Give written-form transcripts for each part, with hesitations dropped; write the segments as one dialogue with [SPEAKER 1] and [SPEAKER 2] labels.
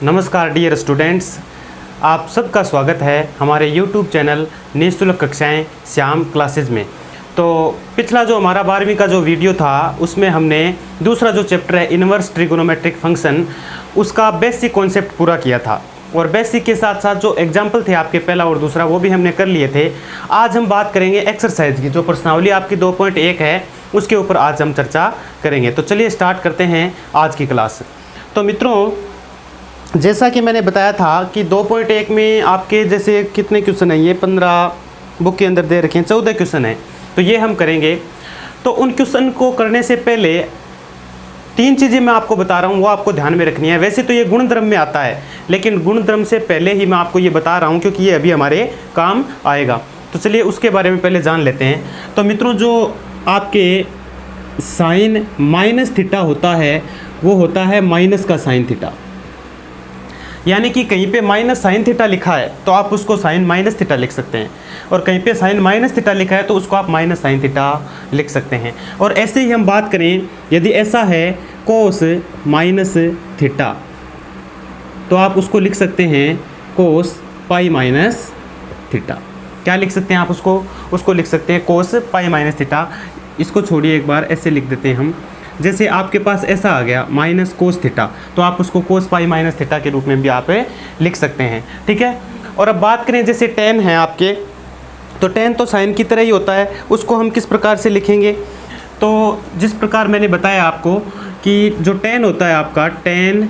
[SPEAKER 1] नमस्कार dear students, आप सबका स्वागत है हमारे यूट्यूब चैनल निःशुल्क कक्षाएं श्याम क्लासेज में। तो पिछला जो हमारा 12वीं का जो वीडियो था उसमें हमने दूसरा जो चैप्टर है इन्वर्स ट्रिगोनोमेट्रिक फंक्शन, उसका बेसिक कॉन्सेप्ट पूरा किया था और बेसिक के साथ साथ जो एग्जाम्पल थे आपके पहला और दूसरा वो भी हमने कर लिए थे। आज हम बात करेंगे एक्सरसाइज की, जो प्रश्नावली आपकी 2.1 है उसके ऊपर आज हम चर्चा करेंगे। तो चलिए स्टार्ट करते हैं आज की क्लास। तो मित्रों, जैसा कि मैंने बताया था कि 2.1 में आपके जैसे कितने क्वेश्चन हैं, ये 15 बुक के अंदर दे रखे हैं, 14 क्वेश्चन हैं। तो ये हम करेंगे। तो उन क्वेश्चन को करने से पहले 3 चीज़ें मैं आपको बता रहा हूँ, वो आपको ध्यान में रखनी है। वैसे तो ये गुणधर्म में आता है, लेकिन गुणधर्म से पहले ही मैं आपको ये बता रहा हूँ क्योंकि ये अभी हमारे काम आएगा। तो चलिए उसके बारे में पहले जान लेते हैं। तो मित्रों, जो आपके साइन माइनस थीटा होता है वो होता है माइनस का साइन थीटा, यानी कि कहीं पे माइनस साइन थीटा लिखा है तो आप उसको साइन माइनस थीटा लिख सकते हैं, और कहीं पे साइन माइनस थीटा लिखा है तो उसको आप माइनस साइन थीटा लिख सकते हैं। और ऐसे ही हम बात करें, यदि ऐसा है कोस माइनस थीटा तो आप उसको लिख सकते हैं कोस पाई माइनस थीटा। क्या लिख सकते हैं आप उसको लिख सकते हैं कोस पाई माइनस थीटा। इसको छोड़िए, एक बार ऐसे लिख देते हैं हम। जैसे आपके पास ऐसा आ गया माइनस कोस थीटा, तो आप उसको कोस पाई माइनस थीटा के रूप में भी आप लिख सकते हैं, ठीक है। और अब बात करें, जैसे टेन है आपके, तो टेन तो साइन की तरह ही होता है, उसको हम किस प्रकार से लिखेंगे? तो जिस प्रकार मैंने बताया आपको कि जो टेन होता है आपका टेन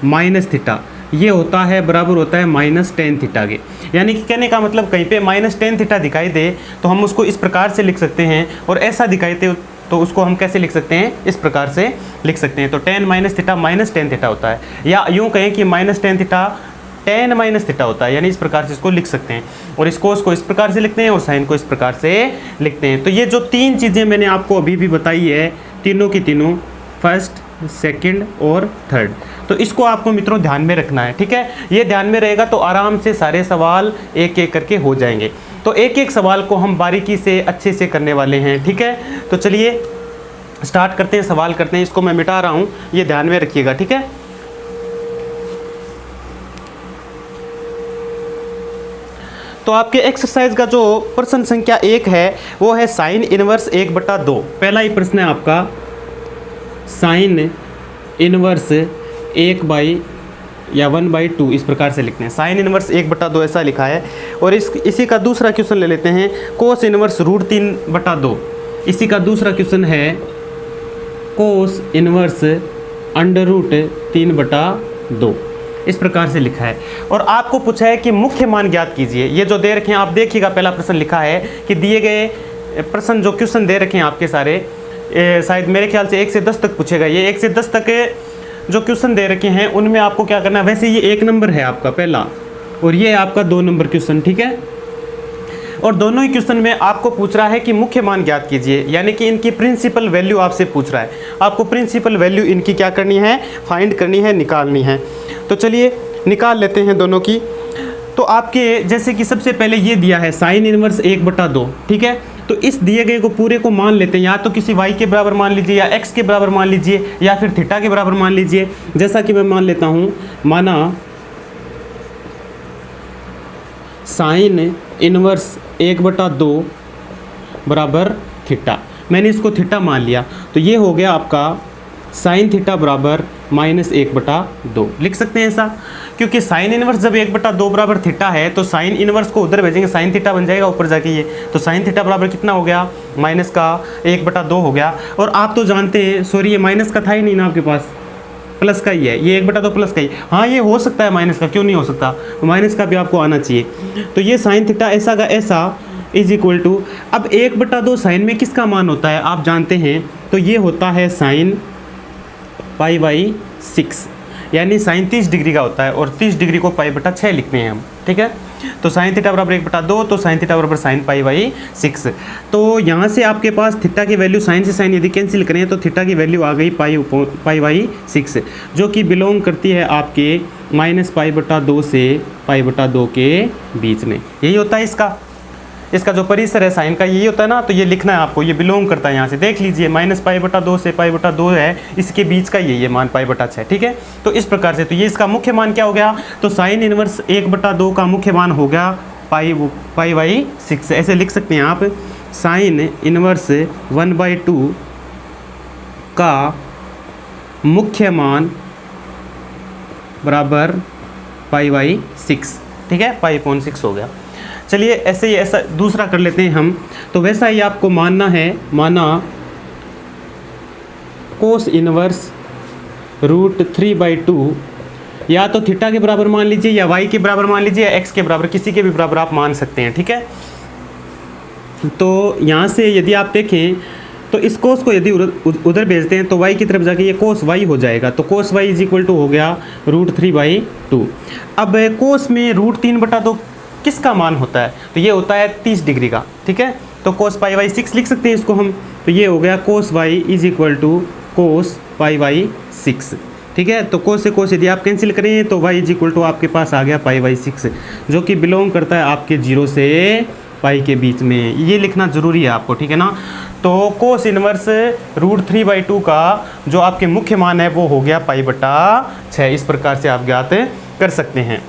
[SPEAKER 1] माइनस थीटा, ये होता है बराबर होता है माइनस टेन थीटा के। यानी कि कहने का मतलब कहीं पे माइनस टेन थीटा दिखाई दे तो हम उसको इस प्रकार से लिख सकते हैं, और ऐसा दिखाई दे तो उसको हम कैसे लिख सकते हैं? इस प्रकार से लिख सकते हैं। तो ten minus theta minus tan theta होता है, या यूँ कहें कि minus tan theta tan minus theta होता है, यानी इस प्रकार से इसको लिख सकते हैं। और इस कोस को इस प्रकार से लिखते हैं और साइन को इस प्रकार से लिखते हैं। तो ये जो 3 चीज़ें मैंने आपको अभी भी बताई है, तीनों की तीनों, फर्स्ट, सेकंड और थर्ड, तो इसको आपको मित्रों ध्यान में रखना है, ठीक है। ये ध्यान में रहेगा तो आराम से सारे सवाल एक एक करके हो जाएंगे। तो एक एक सवाल को हम बारीकी से अच्छे से करने वाले हैं, ठीक है। तो चलिए स्टार्ट करते हैं, सवाल करते हैं। इसको मैं मिटा रहा हूँ, ये ध्यान में रखिएगा, ठीक है। तो आपके एक्सरसाइज का जो प्रश्न संख्या 1 है वो है साइन इनवर्स 1/2। पहला ही प्रश्न है आपका साइन इनवर्स 1/2 इस प्रकार से लिखते हैं। साइन इनवर्स 1/2 ऐसा लिखा है। और इसी का दूसरा क्वेश्चन ले लेते हैं, कोस इनवर्स √3/2। इसी का दूसरा क्वेश्चन है कोस इनवर्स √3/2 इस प्रकार से लिखा है। और आपको पूछा है कि मुख्य मान ज्ञात कीजिए। ये जो दे रखे हैं आप देखिएगा, पहला प्रश्न लिखा है कि दिए गए प्रश्न जो क्वेश्चन दे रखे हैं आपके सारे, शायद मेरे ख्याल से 1 से 10 तक पूछेगा। ये 1 से 10 तक जो क्वेश्चन दे रखे हैं उनमें आपको क्या करना है? वैसे ये 1 नंबर है आपका पहला, और ये आपका 2 नंबर क्वेश्चन, ठीक है। और दोनों ही क्वेश्चन में आपको पूछ रहा है कि मुख्य मान ज्ञात कीजिए, यानी कि इनकी प्रिंसिपल वैल्यू आपसे पूछ रहा है। आपको प्रिंसिपल वैल्यू इनकी क्या करनी है? फाइंड करनी है, निकालनी है। तो चलिए निकाल लेते हैं दोनों की। तो आपके जैसे कि सबसे पहले ये दिया है साइन इनवर्स 1/2, ठीक है। तो इस दिए गए को पूरे को मान लेते हैं, या तो किसी y के बराबर मान लीजिए, या x के बराबर मान लीजिए, या फिर थीटा के बराबर मान लीजिए। जैसा कि मैं मान लेता हूँ, माना साइन इनवर्स 1/2 बराबर थीटा, मैंने इसको थीटा मान लिया। तो ये हो गया आपका साइन थीटा बराबर -1/2 लिख सकते हैं ऐसा, क्योंकि साइन इनवर्स जब 1/2 बराबर थीटा है तो साइन इनवर्स को उधर भेजेंगे, साइन थीटा बन जाएगा ऊपर जाके। ये तो साइन थीटा बराबर कितना हो गया? माइनस का 1/2 हो गया। और आप तो जानते हैं, सॉरी ये माइनस का था ही नहीं ना आपके पास, प्लस का ही है। ये 1/2 प्लस का ही, हाँ ये हो सकता है माइनस का, क्यों नहीं हो सकता? माइनस का भी आपको आना चाहिए। तो ये साइन थीटा ऐसा का ऐसा इज इक्वल टू, अब 1/2 साइन में किसका मान होता है आप जानते हैं, तो ये होता है साइन π/6, यानी साइन 30 डिग्री का होता है, और 30 डिग्री को π/6 लिखते हैं हम, ठीक है। तो साइन थीटा बराबर 1/2, तो साइन थीटा बराबर साइन π/6। तो यहाँ से आपके पास थीटा की वैल्यू, साइन से साइन यदि कैंसिल करें तो थीटा की वैल्यू आ गई π/6, जो कि बिलोंग करती है आपके -π/2 से π/2 के बीच में। यही होता है इसका। इसका जो परिसर है साइन का यही होता है ना, तो ये लिखना है आपको, ये बिलोंग करता है यहाँ से, देख लीजिए -π/2 से π/2 है, इसके बीच का ये मान π/6, ठीक है। तो इस प्रकार से, तो ये इसका मुख्य मान क्या हो गया, तो साइन इनवर्स 1/2 का मुख्य मान हो गया π/6, ऐसे लिख सकते हैं आप, साइन इनवर्स 1/2 का मुख्य मान बराबर π/6, ठीक है, π/6 हो गया। चलिए ऐसे ही ऐसा दूसरा कर लेते हैं हम, तो वैसा ही आपको मानना है, माना कोस इनवर्स √3/2, या तो थीटा के बराबर मान लीजिए, या वाई के बराबर मान लीजिए, या एक्स के बराबर, किसी के भी बराबर आप मान सकते हैं, ठीक है। तो यहाँ से यदि आप देखें तो इस कोस को यदि उधर भेजते हैं तो y की तरफ जाके ये कोस y हो जाएगा, तो कोस y = हो गया √3/2। अब कोस में √3/2 किसका मान होता है, तो ये होता है 30 डिग्री का, ठीक है। तो कोस π/6 लिख सकते हैं इसको हम, तो ये हो गया कोस y = कोस π/6, ठीक है। तो कोस से कोस यदि आप कैंसिल करें तो y = आपके पास आ गया π/6, जो कि बिलोंग करता है आपके 0 से पाई के बीच में, ये लिखना जरूरी है आपको, ठीक है ना। तो कोस इनवर्स √3/2 का जो आपके मुख्य मान है वो हो गया π/6, इस प्रकार से आप ज्ञात कर सकते हैं।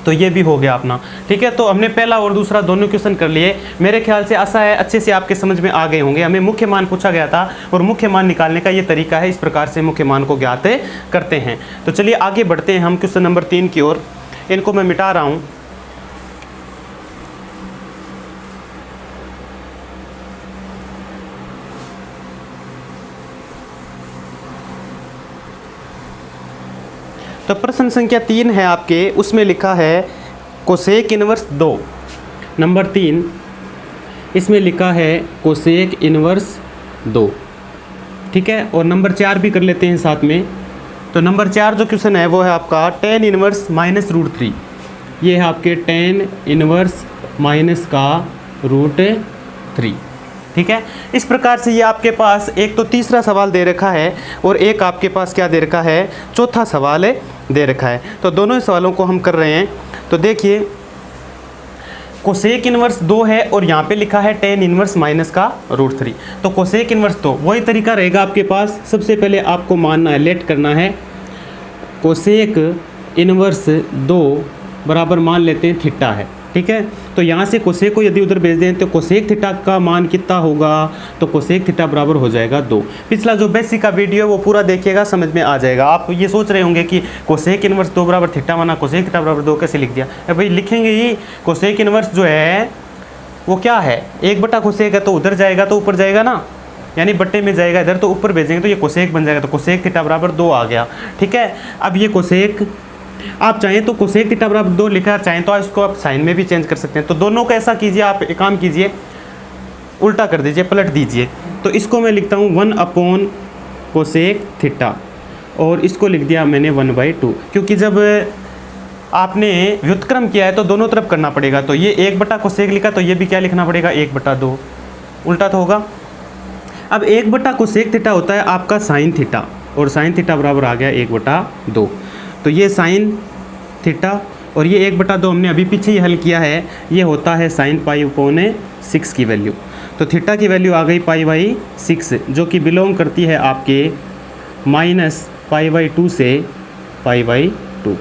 [SPEAKER 1] तो ये भी हो गया अपना, ठीक है। तो हमने पहला और दूसरा दोनों क्वेश्चन कर लिए, मेरे ख्याल से आशा है अच्छे से आपके समझ में आ गए होंगे। हमें मुख्य मान पूछा गया था और मुख्य मान निकालने का ये तरीका है, इस प्रकार से मुख्य मान को ज्ञात करते हैं। तो चलिए आगे बढ़ते हैं हम क्वेश्चन नंबर 3 की ओर। इनको मैं मिटा रहा हूँ। तो प्रश्न संख्या 3 है आपके, उसमें लिखा है कोसेक इनवर्स 2, नंबर 3 इसमें लिखा है कोसेक इनवर्स 2, ठीक है। और नंबर 4 भी कर लेते हैं साथ में। तो नंबर 4 जो क्वेश्चन है वो है आपका tan इनवर्स -√3, ये है आपके tan इनवर्स माइनस का √3, ठीक है। इस प्रकार से ये आपके पास एक तो तीसरा सवाल दे रखा है और एक आपके पास क्या दे रखा है, चौथा सवाल दे रखा है। तो दोनों ही सवालों को हम कर रहे हैं। तो देखिए कोसेक इनवर्स 2 है और यहाँ पे लिखा है tan इनवर्स माइनस का √3। तो कोसेक इनवर्स तो वही तरीका रहेगा आपके पास, सबसे पहले आपको मानना है, लेट करना है, कोसेक इनवर्स 2 बराबर मान लेते हैं थीटा है, ठीक है। तो यहाँ से कोसेक को यदि उधर भेज दें तो कोसेक थीटा का मान कितना होगा, तो कोसेक थीटा बराबर हो जाएगा 2। पिछला जो बेसिक का वीडियो है वो पूरा देखिएगा, समझ में आ जाएगा। आप ये सोच रहे होंगे कि कोसेक इनवर्स 2 बराबर थीटा माना, कोसेक थीटा बराबर 2 कैसे लिख दिया। अरे भाई लिखेंगे ही, कोसेक इनवर्स जो है वो क्या है, 1/, कोसेक है तो उधर जाएगा तो ऊपर जाएगा ना, यानी बट्टे में जाएगा इधर, तो ऊपर भेजेंगे तो ये कोसेक बन जाएगा, तो कोसेक थीटा बराबर 2 आ गया, ठीक है। अब ये कोसेक आप चाहें तो कोसेक थीटा बराबर 2 लिखा, चाहें तो इसको आप साइन में भी चेंज कर सकते हैं। तो दोनों का ऐसा कीजिए, आप एक काम कीजिए, उल्टा कर दीजिए, पलट दीजिए। तो इसको मैं लिखता हूँ 1/ कोसेक थीटा और इसको लिख दिया मैंने 1/2, क्योंकि जब आपने व्युत्क्रम किया है तो दोनों तरफ करना पड़ेगा। तो ये 1/ कोसेक लिखा, तो ये भी क्या लिखना पड़ेगा, 1/2, उल्टा तो होगा। अब 1/ कोसेक थीटा होता है आपका साइन थीटा, और साइन थीटा बराबर आ गया 1/2। तो ये साइन थीटा और ये 1/2 हमने अभी पीछे ही हल किया है, ये होता है साइन π/6 की वैल्यू। तो थीटा की वैल्यू आ गई π/6, जो कि बिलोंग करती है आपके -π/2 से π/2।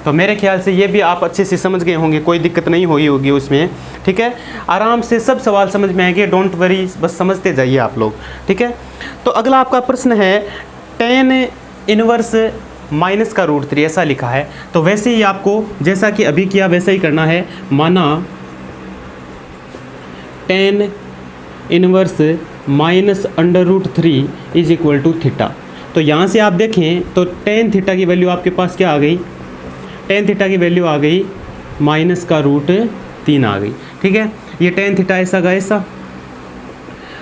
[SPEAKER 1] तो मेरे ख्याल से ये भी आप अच्छे से समझ गए होंगे, कोई दिक्कत नहीं हुई होगी उसमें, ठीक है। आराम से सब सवाल समझ में आएंगे, डोंट वरी, बस समझते जाइए आप लोग, ठीक है। तो अगला आपका प्रश्न है tan इनवर्स माइनस का √3, ऐसा लिखा है। तो वैसे ही आपको जैसा कि अभी किया वैसा ही करना है, माना tan इनवर्स -√3 = थीटा। तो यहाँ से आप देखें तो tan थीटा की वैल्यू आपके पास क्या आ गई, tan थीटा की वैल्यू आ गई माइनस का √3 आ गई, ठीक है। ये tan थीटा ऐसा का ऐसा।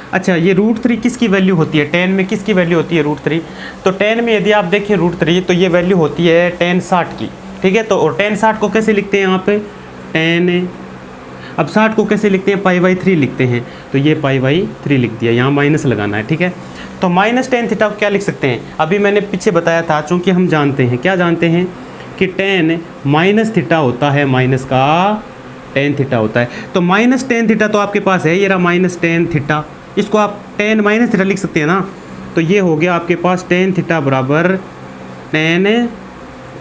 [SPEAKER 1] अच्छा, ये √3 किसकी वैल्यू होती है, tan में किसकी वैल्यू होती है √3, तो tan में यदि आप देखें √3 तो ये वैल्यू होती है tan 60 की, ठीक है। तो और tan 60 को कैसे लिखते हैं यहाँ पे, tan, अब 60 को कैसे लिखते हैं, π/3 लिखते हैं। तो ये π/3 लिख दिया, यहाँ माइनस लगाना है, ठीक है। तो -tan थीटा को क्या लिख सकते हैं, अभी मैंने पीछे बताया था, चूँकि हम जानते हैं, क्या जानते हैं कि tan -थीटा होता है माइनस का टेन थीटा होता है। तो माइनस टेन थीटा तो आपके पास है, ये रहा माइनस टेन थीटा, इसको आप टेन माइनस थीटा लिख सकते हैं ना। तो ये हो गया आपके पास टेन थीटा बराबर ten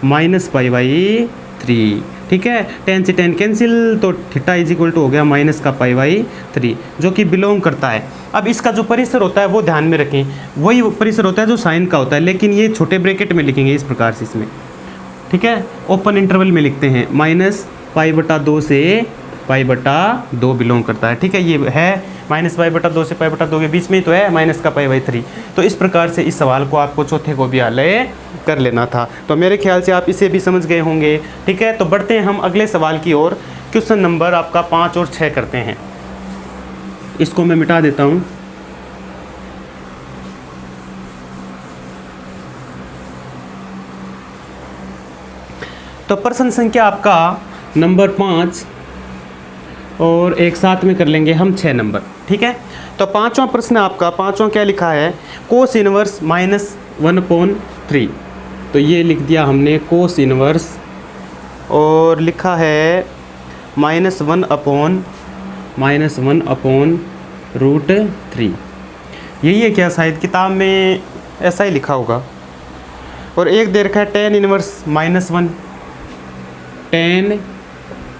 [SPEAKER 1] minus pi by three. ठीक है, टेन से टेन कैंसिल, तो थीटा इज इक्वल टू हो गया माइनस का पाई बाई थ्री, जो कि बिलोंग करता है। अब इसका जो परिसर होता है वो ध्यान में रखें, वही परिसर होता है जो साइन का होता है, लेकिन ये छोटे ब्रैकेट में लिखेंगे इस प्रकार से इसमें। ठीक है, ओपन इंटरवल में लिखते हैं, माइनस पाई बटा दो से पाई बटा दो बिलोंग करता है। ठीक है, ये है माइनस पाई बटा दो से पाई बटा दो के बीच में ही तो है माइनस का पाई बाई थ्री। तो इस प्रकार से इस सवाल को आपको चौथे को भी हल कर लेना था। तो मेरे ख्याल से आप इसे भी समझ गए होंगे। ठीक है, तो बढ़ते हैं हम अगले सवाल की ओर। क्वेश्चन नंबर आपका 5 और 6 करते हैं। इसको मैं मिटा देता हूँ। तो प्रश्न संख्या आपका नंबर 5 और एक साथ में कर लेंगे हम 6 नंबर। ठीक है, तो पांचवा प्रश्न आपका, पांचवा क्या लिखा है, कोस इनवर्स माइनस 1/3। तो ये लिख दिया हमने कोस इनवर्स, और लिखा है -1/√3। यही है क्या, शायद किताब में ऐसा ही लिखा होगा। और एक दे रखा है टेन इनवर्स -1, टेन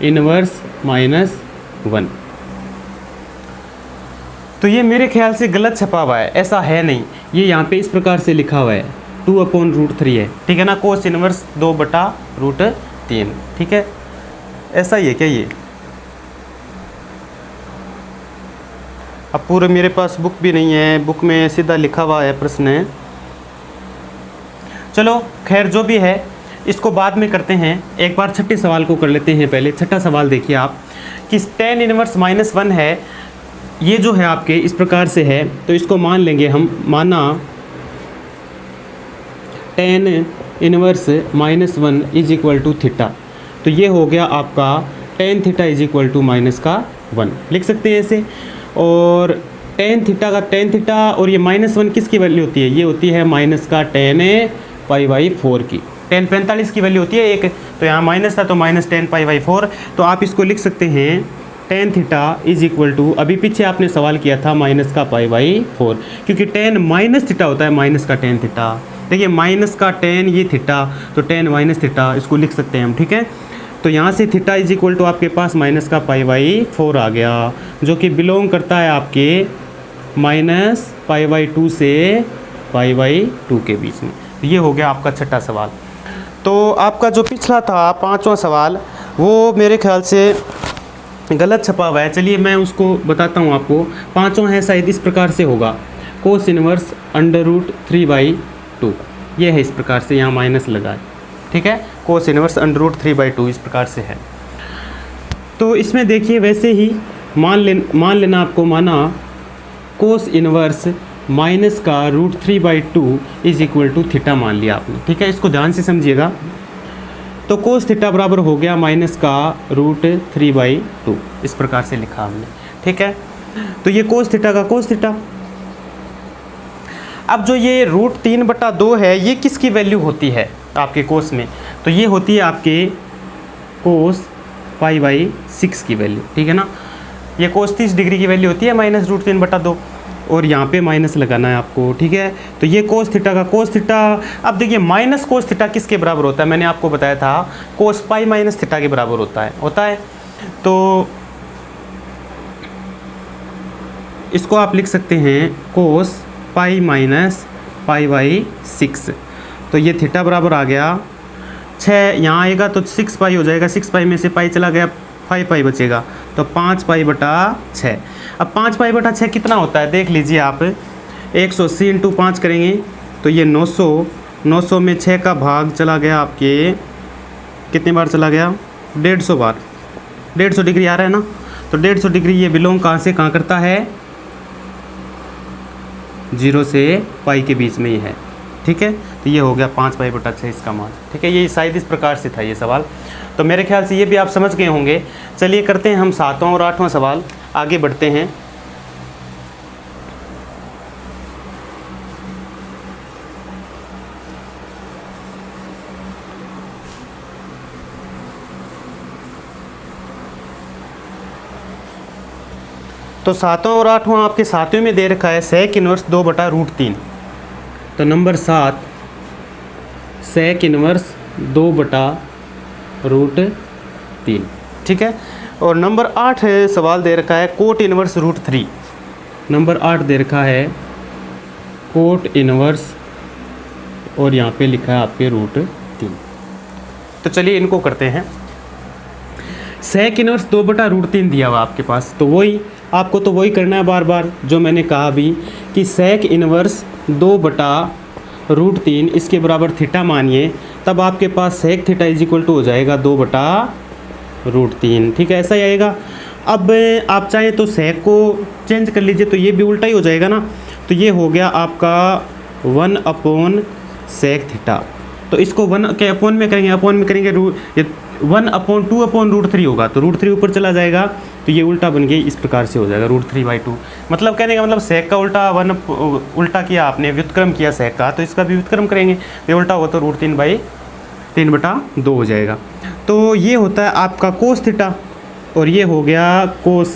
[SPEAKER 1] इनवर्स -1। तो ये मेरे ख्याल से गलत छपा हुआ है, ऐसा है नहीं। ये यहाँ पे इस प्रकार से लिखा हुआ है 2/√3 है। ठीक है ना, कोस इनवर्स 2/√3। ठीक है, ऐसा ही है क्या ये? अब पूरे मेरे पास बुक भी नहीं है, बुक में सीधा लिखा हुआ है प्रश्न। चलो खैर जो भी है, इसको बाद में करते हैं। एक बार छठे सवाल को कर लेते हैं पहले। छठा सवाल देखिए आप कि टेन इनवर्स -1 है, ये जो है आपके इस प्रकार से है। तो इसको मान लेंगे हम, माना tan inverse -1 is equal to theta. तो ये हो गया आपका tan theta is equal to -1 लिख सकते हैं ऐसे। और टेन थीटा और ये -1 किसकी वैल्यू होती है, ये होती है -10 पाई बाई 4 की। 10 45 की वैल्यू होती है एक, तो यहाँ माइनस था तो -10 पाई बाई 4। तो आप इसको लिख सकते हैं tan theta is equal to, अभी पीछे आपने सवाल किया था माइनस का पाई बाई 4, क्योंकि 10 माइनस थीटा होता है, माइनस का 10 थीटा। देखिए माइनस का 10 ये थीटा, तो 10 माइनस थीटा इसको लिख सकते हैं हम। ठीक है, तो यहाँ से थीटा इज इक्वल टू आपके पास माइनस का पाई बाई 4 आ गया, जो कि बिलोंग करता है आपके -π/2 से π/2 के बीच में। ये हो गया आपका छठा सवाल। तो आपका जो पिछला था पांचवा सवाल, वो मेरे ख्याल से गलत छपा हुआ है। चलिए मैं उसको बताता हूँ आपको। पांचवा है शायद इस प्रकार से होगा, कोस इनवर्स √3/2। ये है इस प्रकार से, यहाँ माइनस लगा है। ठीक है, कोस इनवर्स √3/2 इस प्रकार से है। तो इसमें देखिए वैसे ही मान लेना आपको, माना कोस इनवर्स माइनस का √3/2 इज इक्वल टू थीटा मान लिया आपने। ठीक है, इसको ध्यान से समझिएगा। तो कोस थीटा बराबर हो गया माइनस का √3/2, इस प्रकार से लिखा हमने। ठीक है, तो ये कोस थीटा का कोस थीटा। अब जो ये √3/2 है, ये किसकी वैल्यू होती है आपके कोस में, तो ये होती है आपके कोस π/6 की वैल्यू। ठीक है ना, ये कोस 30 डिग्री की वैल्यू होती है -√3/2, और यहाँ पे माइनस लगाना है आपको। ठीक है, तो ये कोस थीटा का कोस थीटा। अब देखिए माइनस कोस थीटा किसके बराबर होता है, मैंने आपको बताया था कोस पाई माइनस थीटा के बराबर होता है। तो इसको आप लिख सकते हैं कोस पाई माइनस π/6। तो ये थीटा बराबर आ गया 6, यहाँ आएगा तो 6π हो जाएगा, 6π में से पाई चला गया, 5π बचेगा, तो 5π/6। अब 5π/6 कितना होता है देख लीजिए आप, 180 × 5 करेंगे तो ये 900 में 6 का भाग चला गया आपके, कितनी बार चला गया, 150 बार। 150 डिग्री आ रहा है ना, तो 150 डिग्री ये बिलोंग कहाँ से कहाँ करता है, 0 से पाई के बीच में ही है। ठीक है, तो ये हो गया 5π/6 इसका मान। ठीक है, ये शायद इस प्रकार से था ये सवाल। तो मेरे ख्याल से ये भी आप समझ गए होंगे। चलिए करते हैं हम 7वां और 8वां सवाल, आगे बढ़ते हैं। तो सातवां और आठवां आपके सातवें में दे रखा है सेक इनवर्स 2/√3। तो नंबर 7 सेक इनवर्स 2/√3, ठीक है। और नंबर 8 सवाल दे रखा है कोट इनवर्स √3। नंबर 8 दे रखा है कोट इनवर्स और यहाँ पे लिखा है आपके √3। तो चलिए इनको करते हैं। सेक इनवर्स 2/√3 दिया हुआ आपके पास, तो वही आपको तो वही करना है बार बार जो मैंने कहा अभी कि सेक इनवर्स 2/√3 इसके बराबर थीटा मानिए, तब आपके पास sec theta is equal to हो जाएगा 2/√3, ठीक है, ऐसा ही आएगा। अब आप चाहें तो सेक को चेंज कर लीजिए, तो ये भी उल्टा ही हो जाएगा ना। तो ये हो गया आपका 1/सेक थीटा। तो इसको 1 के अपॉन में करेंगे, 1/2/√3 होगा, तो √3 ऊपर चला जाएगा, तो ये उल्टा बन गया, इस प्रकार से हो जाएगा √3/2। मतलब कहने का मतलब सेक का उल्टा उल्टा किया आपने, व्युत्क्रम किया सेक का, तो इसका भी व्युत्क्रम करेंगे, ये उल्टा हो तो √3/3/2 हो जाएगा। तो ये होता है आपका कोस थीटा, और ये हो गया कोस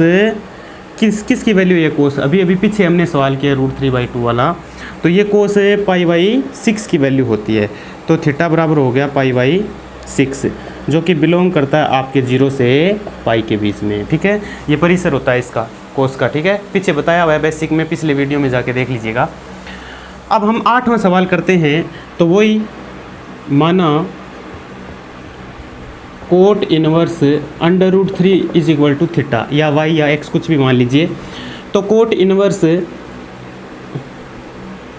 [SPEAKER 1] किसकी वैल्यू है कोस, अभी पीछे हमने सवाल किया √3/2 वाला, तो ये कोस π/6 की वैल्यू होती है। तो थीटा बराबर हो गया π/6, जो कि बिलोंग करता है आपके 0 से पाई के बीच में, ठीक है। ये परिसर होता है इसका कोस का, ठीक है, पीछे बताया हुआ है बेसिक में, पिछले वीडियो में जाके देख लीजिएगा। अब हम 8वां सवाल करते हैं, तो वही माना cot inverse √3 is equal to theta, या वाई या एक्स कुछ भी मान लीजिए। तो कोट इनवर्स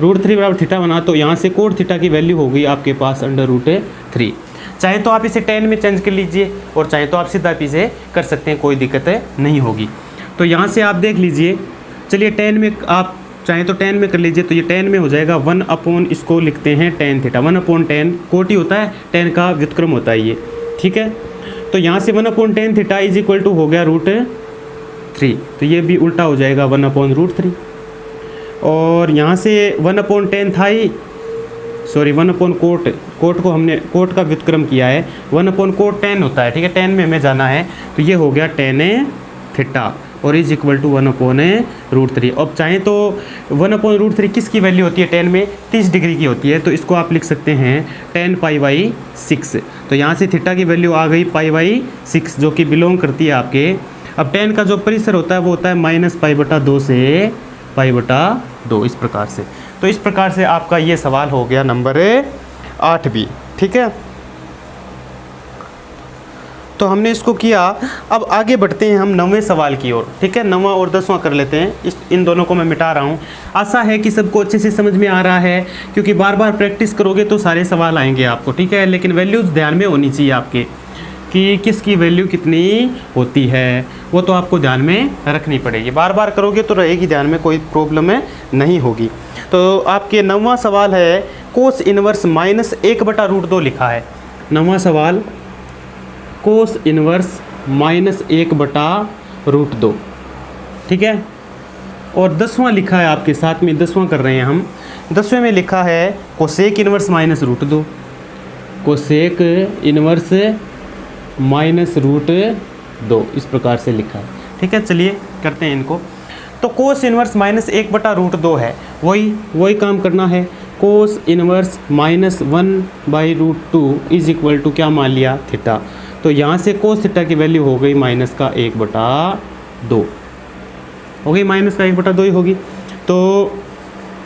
[SPEAKER 1] √3 बराबर थीटा बना, तो यहाँ से कोट थीटा की वैल्यू होगी आपके पास √3। चाहे तो आप इसे tan में चेंज कर लीजिए, और चाहे तो आप सीधा इसे कर सकते हैं, कोई दिक्कत नहीं होगी। तो यहाँ से आप देख लीजिए, चलिए tan में आप चाहे तो tan में कर लीजिए, तो ये tan में हो जाएगा 1/, इसको लिखते हैं tan थीटा, 1/tan कोट ही होता है, tan का व्युत्क्रम होता है ये, ठीक है। तो यहाँ से 1/tan theta is equal to हो गया √3, तो ये भी उल्टा हो जाएगा 1/√3। और यहाँ से 1/tan था ही, सॉरी 1/कोट, कोट को हमने कोट का व्युत्क्रम किया है, 1/कोट tan होता है, ठीक है, tan में हमें जाना है, तो ये हो गया tan थीटा और इज इक्वल टू 1/√3। अब चाहें तो 1/√3 किसकी वैल्यू होती है tan में, 30 डिग्री की होती है, तो इसको आप लिख सकते हैं tan π/6। तो यहाँ से थीटा की वैल्यू आ गई π/6, जो कि बिलोंग करती है आपके, अब tan का जो परिसर होता है वो होता है -π/2 से π/2, इस प्रकार से। तो इस प्रकार से आपका ये सवाल हो गया नंबर 8 भी, ठीक है। तो हमने इसको किया। अब आगे बढ़ते हैं हम 9वें सवाल की ओर, ठीक है, 9वां और 10वां कर लेते हैं। इन दोनों को मैं मिटा रहा हूँ। आशा है कि सबको अच्छे से समझ में आ रहा है, क्योंकि बार बार प्रैक्टिस करोगे तो सारे सवाल आएंगे आपको, ठीक है। लेकिन वैल्यूज़ ध्यान में होनी चाहिए आपके, कि किसकी वैल्यू कितनी होती है, वो तो आपको ध्यान में रखनी पड़ेगी। बार बार करोगे तो रहेगी ध्यान में, कोई प्रॉब्लम नहीं होगी। तो आपके 9वां सवाल है कोस इनवर्स -1/√2 लिखा है। 9वां सवाल कोस इनवर्स -1/√2, ठीक है। और 10वां लिखा है आपके साथ में, 10वां कर रहे हैं हम। 10वें में लिखा है कोसेक इनवर्स -√2, कोसेक इनवर्स -√2, इस प्रकार से लिखा है, ठीक है। चलिए करते हैं इनको। तो कोस इनवर्स -1/√2 है, वही काम करना है। Cos inverse -1/√2 is equal to क्या मान लिया, थीटा। तो यहाँ से कोस थीटा की वैल्यू हो गई -1/2, हो गई -1/2 ही होगी। तो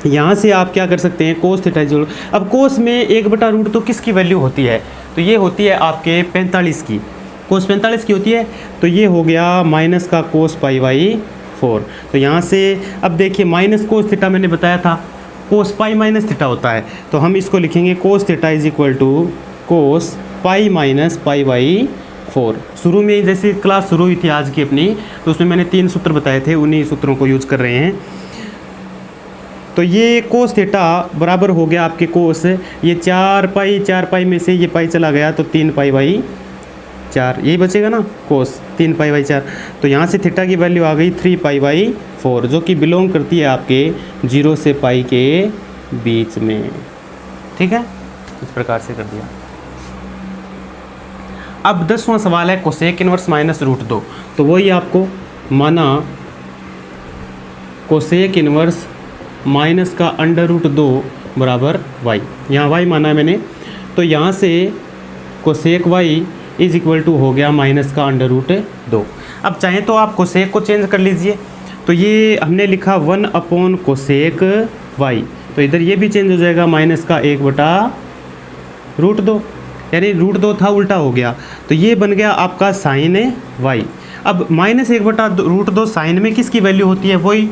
[SPEAKER 1] यहाँ से आप क्या कर सकते हैं, कोस थीटा इज, अब कोस में 1/√2 किसकी वैल्यू होती है, तो ये होती है आपके 45 की, कोस 45 की होती है। तो ये हो गया माइनस का कोस π/4। तो यहाँ से अब देखिए माइनस कोस थीटा मैंने बताया था, कोस पाई माइनस थीटा होता है, तो हम इसको लिखेंगे cos theta is equal to cos pi minus π/4। शुरू में जैसे क्लास शुरू हुई थी आज की अपनी, तो उसमें मैंने 3 सूत्र बताए थे, उन्हीं सूत्रों को यूज कर रहे हैं। तो ये कोस थीटा बराबर हो गया आपके कोस, ये 4 पाई में से ये पाई चला गया, तो 3π/4 यही बचेगा ना, कोस 3π/4। तो यहाँ से थीटा की वैल्यू आ गई 3π/4, जो कि बिलोंग करती है आपके 0 से पाई के बीच में, ठीक है। इस प्रकार से कर दिया। अब 10वां सवाल है कोसेक इनवर्स -√2। तो वही आपको माना कोसेक इन्वर्स माइनस का अंडर रूट 2 बराबर y। यहाँ y माना है मैंने, तो यहाँ से cosec y is equal to हो गया माइनस का अंडर रूट 2। अब चाहें तो आप कोसेक को चेंज कर लीजिए, तो ये हमने लिखा 1 अपॉन कोसेक y, तो इधर ये भी चेंज हो जाएगा माइनस का 1 बटा रूट 2, यानी रूट 2 था उल्टा हो गया, तो ये बन गया आपका साइन y। अब माइनस 1 बटा रूट 2 साइन में किसकी वैल्यू होती है, वही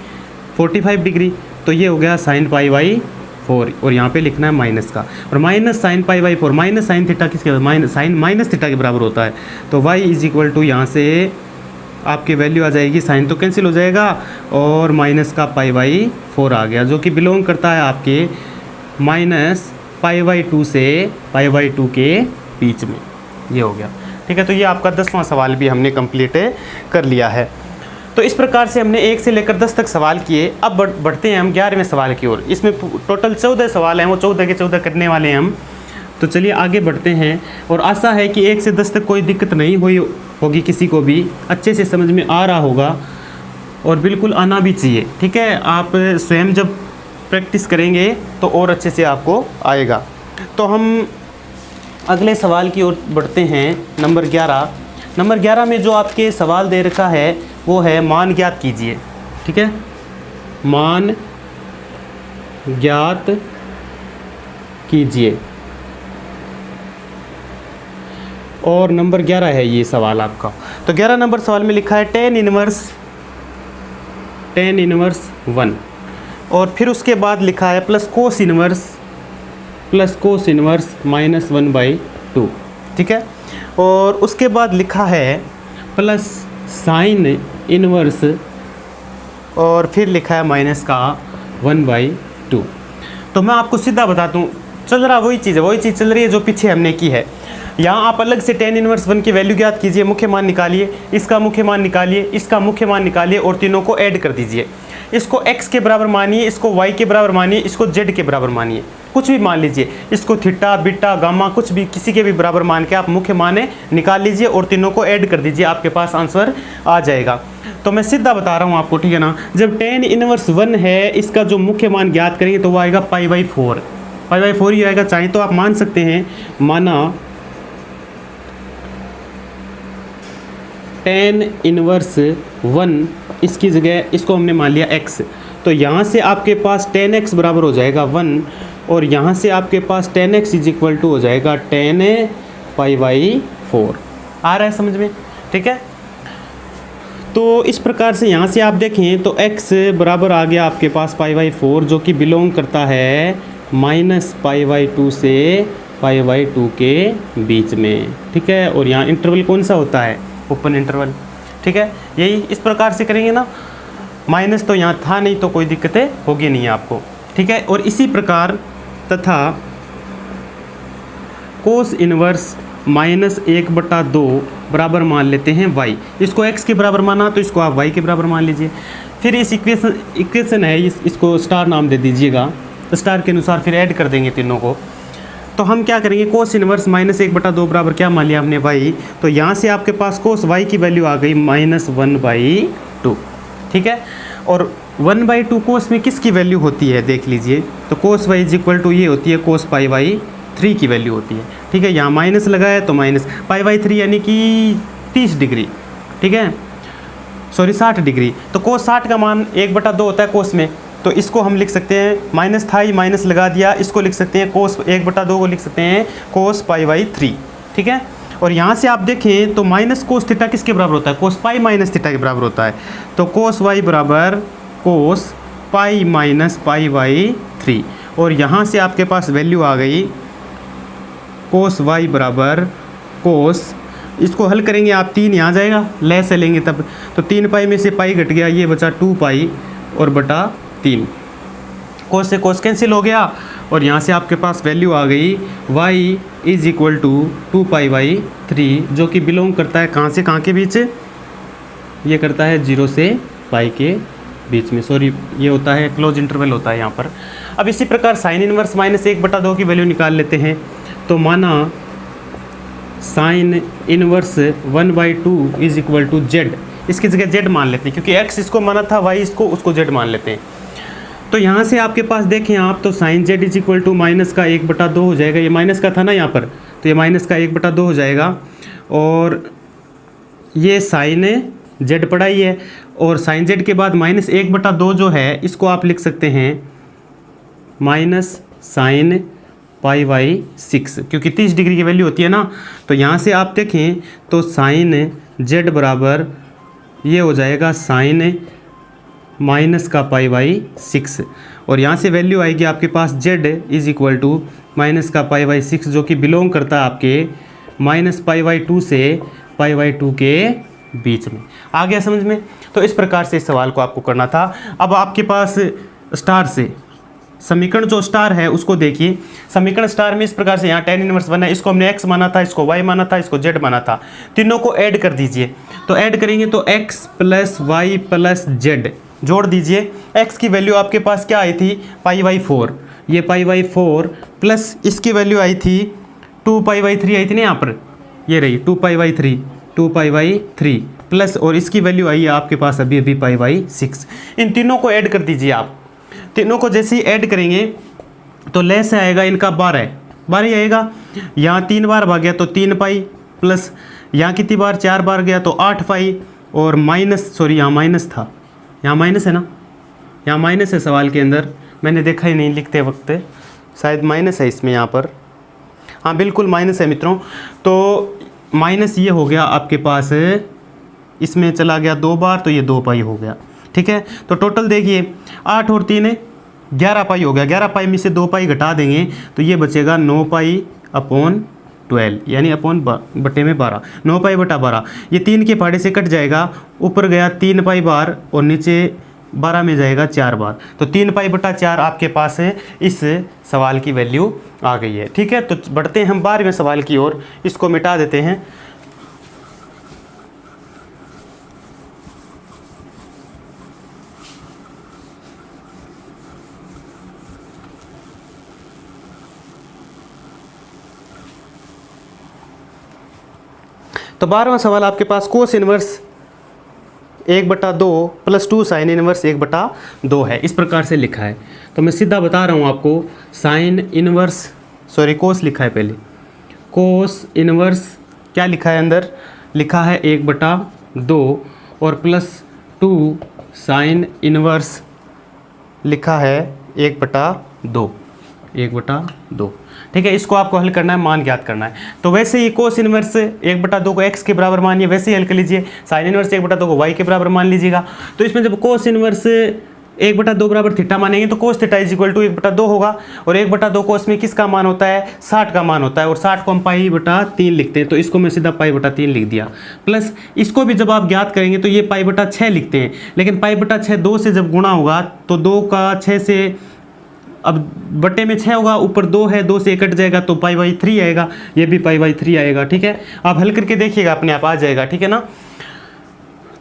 [SPEAKER 1] 45 डिग्री, तो ये हो गया साइन पाई बाई 4, और यहाँ पे लिखना है माइनस का, और minus sine pi by 4 minus sine theta किसके माइनस साइन माइनस थीटा के बराबर होता है, तो y इज इक्वल टू यहाँ से आपकी वैल्यू आ जाएगी, साइन तो कैंसिल हो जाएगा और माइनस का पाई बाई 4 आ गया, जो कि बिलोंग करता है आपके माइनस पाई बाई 2 से पाई बाई 2 के बीच में, ये हो गया। ठीक है, तो ये आपका 10वां सवाल भी हमने कंप्लीट कर लिया है। तो इस प्रकार से हमने 1 से लेकर 10 तक सवाल किए। अब बढ़ते हैं हम 11वें सवाल की ओर। इसमें टोटल 14 सवाल हैं, वो 14 के 14 करने वाले हैं हम। तो चलिए आगे बढ़ते हैं, और आशा है कि 1 से 10 तक कोई दिक्कत नहीं हुई होगी, किसी को भी अच्छे से समझ में आ रहा होगा, और बिल्कुल आना भी चाहिए। ठीक है, आप स्वयं जब प्रैक्टिस करेंगे तो और अच्छे से आपको आएगा। तो हम अगले सवाल की ओर बढ़ते हैं, नंबर 11। नंबर 11 में जो आपके सवाल दे रखा है वो है मान ज्ञात कीजिए। ठीक है, मान ज्ञात कीजिए, और नंबर 11 है ये सवाल आपका। तो 11 नंबर सवाल में लिखा है tan इनवर्स 1, और फिर उसके बाद लिखा है प्लस कोस इनवर्स माइनस 1/2। ठीक है, और उसके बाद लिखा है प्लस साइन इनवर्स, और फिर लिखा है माइनस का 1/2। तो मैं आपको सीधा बताता हूँ, चल रहा वही चीज़ चल रही है जो पीछे हमने की है। यहाँ आप अलग से tan इनवर्स 1 की वैल्यू ज्ञात कीजिए, मुख्य मान निकालिए, इसका मुख्य मान निकालिए, इसका मुख्य मान निकालिए, और तीनों को ऐड कर दीजिए। इसको x के बराबर मानिए, इसको y के बराबर मानिए, इसको z के बराबर मानिए, कुछ भी मान लीजिए, इसको थीटा बीटा गामा कुछ भी किसी के भी बराबर मान के आप मुख्य मान निकाल लीजिए और तीनों को ऐड कर दीजिए, आपके पास आंसर आ जाएगा। तो मैं सीधा बता रहा हूँ आपको, ठीक है ना। जब tan इनवर्स 1 है, इसका जो मुख्य मान ज्ञात करेंगे तो वो आएगा पाई बाई 4 ही आएगा। चाहे तो आप मान सकते हैं, माना tan इनवर्स 1, इसकी जगह इसको हमने मान लिया x, तो यहाँ से आपके पास tan x बराबर हो जाएगा 1, और यहाँ से आपके पास tan x is equal to हो जाएगा tan पाई बाई 4। आ रहा है समझ में? ठीक है, तो इस प्रकार से यहाँ से आप देखें तो x बराबर आ गया आपके पास पाई बाई 4, जो कि बिलोंग करता है माइनस पाई बाई 2 से पाई बाई 2 के बीच में। ठीक है, और यहाँ इंटरवल कौन सा होता है? Open interval. ठीक है, यही इस प्रकार से करेंगे ना। माइनस तो यहाँ था नहीं, तो कोई दिक्कतें होगी नहीं आपको। ठीक है, और इसी प्रकार तथा कोस इनवर्स माइनस 1/2 बराबर मान लेते हैं y। इसको x के बराबर माना तो इसको आप y के बराबर मान लीजिए। फिर इस इक्वेशन है, इसको स्टार नाम दे दीजिएगा, तो स्टार के अनुसार फिर ऐड कर देंगे तीनों को। तो हम क्या करेंगे, कोस इनवर्स माइनस 1/2 बराबर क्या मान लिया हमने y, तो यहाँ से आपके पास कोस y की वैल्यू आ गई माइनस 1/2। ठीक है, और 1/2 कोस में किसकी वैल्यू होती है देख लीजिए, तो कोस y इज इक्वल टू ये होती है कोस पाई बाई 3 की वैल्यू होती है। ठीक है, यहाँ माइनस लगाया तो माइनस पाई बाई 3 यानी कि 30 डिग्री। ठीक है, सॉरी 60 डिग्री। तो कोस 60 का मान 1/2 होता है कोस में, तो इसको हम लिख सकते हैं, माइनस था ही माइनस लगा दिया, इसको लिख सकते हैं कोस 1/2 को लिख सकते हैं कोस पाई बाई 3। ठीक है, और यहाँ से आप देखें तो माइनस कोस थीटा किसके बराबर होता है? कोस पाई माइनस थीटा के बराबर होता है। तो कोस y बराबर कोस पाई माइनस पाई बाई 3, और यहाँ से आपके पास वैल्यू आ गई कोस y बराबर कोस, इसको हल करेंगे आप 3 यहाँ जाएगा, लेस से लेंगे तब, तो 3 पाई में से पाई घट गया, ये बचा 2 पाई और बटा 3, कोस से कोस कैंसिल हो गया, और यहाँ से आपके पास वैल्यू आ गई y is equal to 2 pi by 3, जो कि बिलोंग करता है कहाँ से कहाँ के बीच? ये करता है 0 से पाई के बीच में, सॉरी ये होता है क्लोज इंटरवल होता है यहाँ पर। अब इसी प्रकार साइन इनवर्स माइनस 1/2 की वैल्यू निकाल लेते हैं। तो माना sine inverse 1/2 is equal to z, इसकी जगह जेड मान लेते हैं, क्योंकि एक्स इसको माना था, वाई इसको, उसको जेड मान लेते हैं। तो यहाँ से आपके पास देखें आप, तो sine z is equal to minus का 1/2 हो जाएगा। ये माइनस का था ना यहाँ पर, तो ये माइनस का 1/2 हो जाएगा। और ये साइन जेड पड़ा ही है, और साइन जेड के बाद माइनस 1/2 जो है इसको आप लिख सकते हैं माइनस साइन π/6, क्योंकि 30 डिग्री की वैल्यू होती है ना। तो यहाँ से आप देखें तो साइन जेड बराबर ये हो जाएगा साइन माइनस का π/6, और यहाँ से वैल्यू आएगी आपके पास Z is equal to minus का π/6, जो कि बिलोंग करता है आपके -π/2 से π/2 के बीच में। आ गया समझ में? तो इस प्रकार से इस सवाल को आपको करना था। अब आपके पास स्टार से समीकरण जो स्टार है उसको देखिए। समीकरण स्टार में इस प्रकार से यहाँ tan इनवर्स 1 है, इसको हमने x माना था, इसको y माना था, इसको z माना था। तीनों को ऐड कर दीजिए। तो ऐड करेंगे तो x + y + z जोड़ दीजिए। x की वैल्यू आपके पास क्या आई थी π/4, ये π/4 प्लस इसकी वैल्यू आई थी 2π/3 आई थी ना यहाँ पर, ये रही 2π/3 प्लस, और इसकी वैल्यू आई है आपके पास अभी π/6। इन तीनों को ऐड कर दीजिए आप। तीनों को जैसे ही ऐड करेंगे तो लेस से आएगा इनका 12 ही आएगा। यहाँ 3 बार भाग गया तो 3π प्लस यहाँ कितनी बार 4 बार गया तो 8π, और माइनस, सॉरी यहाँ माइनस था, यहाँ माइनस है ना, यहाँ माइनस है सवाल के अंदर, मैंने देखा ही नहीं लिखते वक्त, शायद माइनस है इसमें यहाँ पर, हाँ बिल्कुल माइनस है मित्रों। तो माइनस ये हो गया आपके पास, इसमें चला गया 2 बार तो ये 2π हो गया। ठीक है, तो टोटल देखिए 8 और 3 11π हो गया। 11π में से 2π घटा देंगे तो ये बचेगा 9π/12, यानी अपॉन बटे में 12, 9π/12। ये 3 के पहाड़े से कट जाएगा, ऊपर गया 3π बार और नीचे 12 में जाएगा 4 बार, तो 3π/4 आपके पास है। इस सवाल की वैल्यू आ गई है। ठीक है, तो बढ़ते हैं हम 12वें सवाल की ओर, इसको मिटा देते हैं। तो 12वां सवाल आपके पास कोस इनवर्स 1/2 + 2 साइन इनवर्स 1/2 है, इस प्रकार से लिखा है। तो मैं सीधा बता रहा हूँ आपको, साइन इनवर्स, सॉरी कोस लिखा है पहले, कोस इनवर्स क्या लिखा है अंदर, लिखा है 1/2 और +2 साइन इनवर्स लिखा है 1/2। ठीक है, इसको आपको हल करना है, मान ज्ञात करना है। तो वैसे ही कोस इनवर्स 1/2 को x के बराबर मानिए, वैसे ही हल कर लीजिए। साइन इनवर्स 1/2 को y के बराबर मान लीजिएगा। तो इसमें जब कोस इनवर्स 1/2 बराबर थीटा मानेंगे तो cos theta is equal to 1/2 होगा, और 1/2 कोस में किसका मान होता है, 60 का मान होता है, और 60 को हम π/3 लिखते हैं, तो इसको मैं सीधा π/3 लिख दिया। प्लस इसको भी जब आप ज्ञात करेंगे तो ये π/6 लिखते हैं, लेकिन π/6 2 से जब गुणा होगा तो 2 का 6 से, अब बटे में 6 होगा, ऊपर 2 है, 2 से कट जाएगा तो π/3 आएगा, ये भी π/3 आएगा। ठीक है, आप हल करके देखिएगा, अपने आप आ जाएगा। ठीक है ना,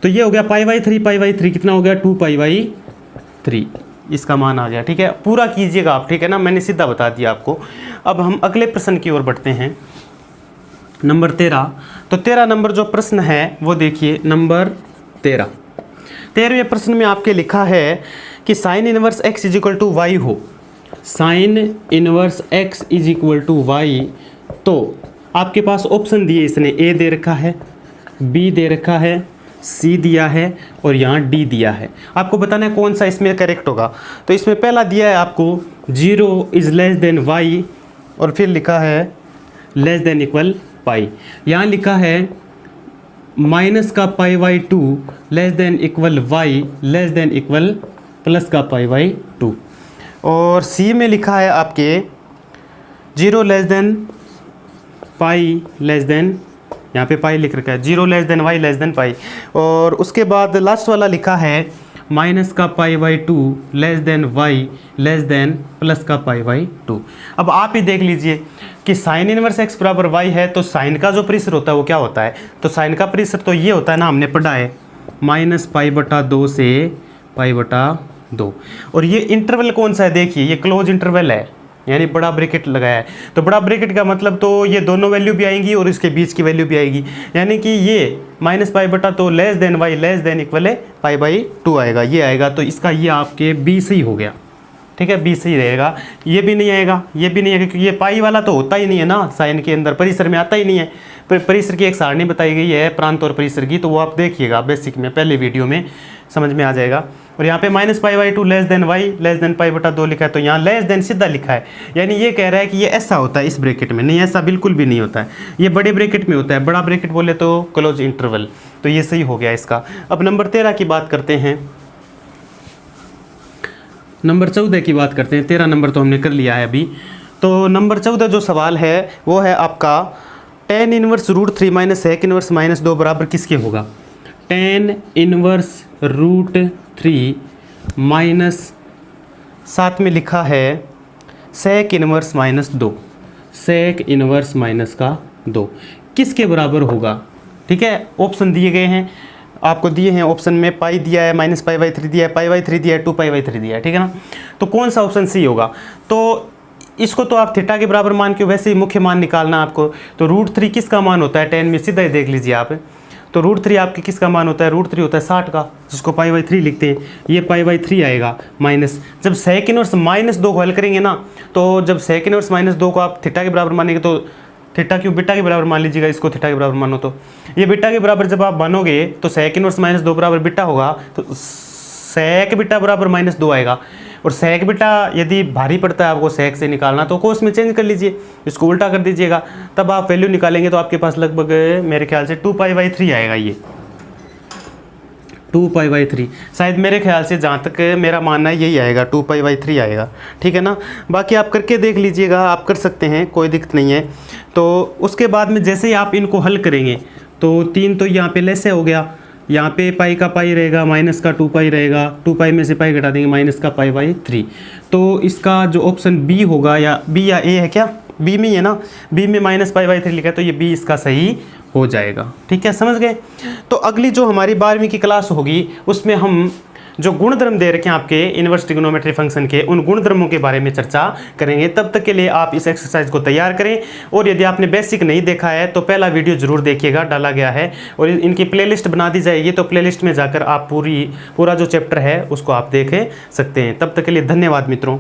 [SPEAKER 1] तो ये हो गया π/3 कितना हो गया 2π/3, इसका मान आ गया। ठीक है, पूरा कीजिएगा आप। ठीक है ना, मैंने सीधा बता दिया आपको। अब हम अगले प्रश्न की ओर बढ़ते हैं, नंबर 13। तो 13 नंबर जो प्रश्न है वो देखिए, नंबर 13वें प्रश्न में आपके लिखा है कि sine inverse x is equal to Y हो। Sine inverse x is equal to Y, तो आपके पास ऑप्शन दिए, इसने a दे रखा है, b दे रखा है, c दिया है और यहाँ d दिया है। आपको बताना है कौन सा इसमें करेक्ट होगा। तो इसमें पहला दिया है आपको 0 इज़ लेस देन y, और फिर लिखा है लेस देन इक्वल पाई। यहाँ लिखा है माइनस का π/2 less than equal y less than equal plus का π/2, और सी में लिखा है आपके 0 less than pi less than, यहाँ पे पाई लिख रखा है, 0 less than y less than pi, और उसके बाद लास्ट वाला लिखा है माइनस का π/2 less than y less than plus का π/2। अब आप ही देख लीजिए कि साइन इनवर्स x बराबर y है, तो साइन का जो परिसर होता है वो क्या होता है, तो साइन का परिसर तो ये होता है ना, हमने पढ़ा है -π/2 से π/2, और ये इंटरवल कौन सा है, देखिए ये क्लोज इंटरवल है, यानी बड़ा ब्रैकेट लगाया है। तो बड़ा ब्रैकेट का मतलब तो ये दोनों वैल्यू भी आएंगी और इसके बीच की वैल्यू भी आएगी, यानी कि ये -पाई बटा तो less than Y less than equal है π/2 आएगा, ये आएगा। तो इसका ये आपके बी सही हो गया, ठीक है, बी सही रहेगा। ये भी नहीं आएगा, ये भी नहीं आएगा, क्योंकि ये पाई वाला तो होता ही नहीं है ना, साइन के अंदर परिसर में आता ही नहीं है। परिसर की एक सारणी बताई गई है प्रांत और परिसर की, तो वो आप देखिएगा बेसिक में, पहले वीडियो में समझ में आ जाएगा। और यहाँ पे -π/2 less than Y less than π/2 लिखा है, तो यहाँ लेस देन सीधा लिखा है, यानी ये कह रहा है कि ये ऐसा होता है इस ब्रैकेट में। नहीं, ऐसा बिल्कुल भी नहीं होता है, ये बड़े ब्रैकेट में होता है। बड़ा ब्रैकेट बोले तो क्लोज इंटरवल, तो ये सही हो गया इसका। अब नंबर 13 की बात करते हैं, नंबर 14 की बात करते हैं। 13 नंबर तो हमने कर लिया है अभी। तो नंबर 14 जो सवाल है वो है आपका tan इनवर्स √3 - sec इनवर्स -2 बराबर किसके होगा। tan इनवर्स √3 माइनस, साथ में लिखा है sec इनवर्स -2, sec इनवर्स -2 किसके बराबर होगा। ठीक है, ऑप्शन दिए गए हैं आपको, दिए हैं ऑप्शन में, पाई दिया है, -π/3 दिया है, π/3 दिया है, 2π/3 दिया है, ठीक है ना। तो कौन सा ऑप्शन सही होगा। तो इसको तो आप थीटा के बराबर मान के वैसे ही मुख्य मान निकालना आपको। तो √3 किसका मान होता है tan में, सीधा ही देख लीजिए आप। तो √3 आपके किसका मान होता है, √3 होता है 60 का, जिसको π/3 लिखते हैं। ये π/3 आएगा माइनस, जब sec इनवर्स -2 को हल करेंगे ना, तो जब sec इनवर्स -2 को आप थीटा के बराबर मानेंगे तो थीटा क्यों बीटा के बराबर मान लीजिएगा, इसको थीटा के बराबर मानो। तो ये बीटा के बराबर जब आप मानोगे तो sec इनवर्स -2 बराबर बीटा होगा, तो sec बीटा बराबर -2 आएगा। और sec बीटा यदि भारी पड़ता है आपको sec से निकालना, तो कोस में चेंज कर लीजिए, इसको उल्टा कर दीजिएगा, तब आप वैल्यू निकालेंगे तो आपके पास लगभग मेरे ख्याल से 2π/3 आएगा। ये 2π/3 शायद मेरे ख्याल से, जहाँ तक मेरा मानना है यही आएगा, 2π/3 आएगा, ठीक है ना। बाकी आप करके देख लीजिएगा, आप कर सकते हैं, कोई दिक्कत नहीं है। तो उसके बाद में जैसे ही आप इनको हल करेंगे तो 3 तो यहाँ पे लेस हो गया, यहाँ पे पाई का पाई रहेगा, माइनस का 2π रहेगा, 2π में से पाई घटा देंगे, माइनस का π/3। तो इसका जो ऑप्शन बी होगा, या बी या ए है, क्या बी में ही है ना, बी में -π/3 लिखा है, तो ये बी इसका सही हो जाएगा। ठीक है, समझ गए। तो अगली जो हमारी 12वीं की क्लास होगी उसमें हम जो गुणधर्म दे रखे हैं आपके इनवर्स ट्रिग्नोमेट्री फंक्शन के, उन गुणधर्मों के बारे में चर्चा करेंगे। तब तक के लिए आप इस एक्सरसाइज को तैयार करें, और यदि आपने बेसिक नहीं देखा है तो पहला वीडियो जरूर देखिएगा, डाला गया है, और इनकी प्लेलिस्ट बना दी जाएगी, तो प्लेलिस्ट में जाकर आप पूरा जो चैप्टर है उसको आप देख सकते हैं। तब तक के लिए धन्यवाद मित्रों।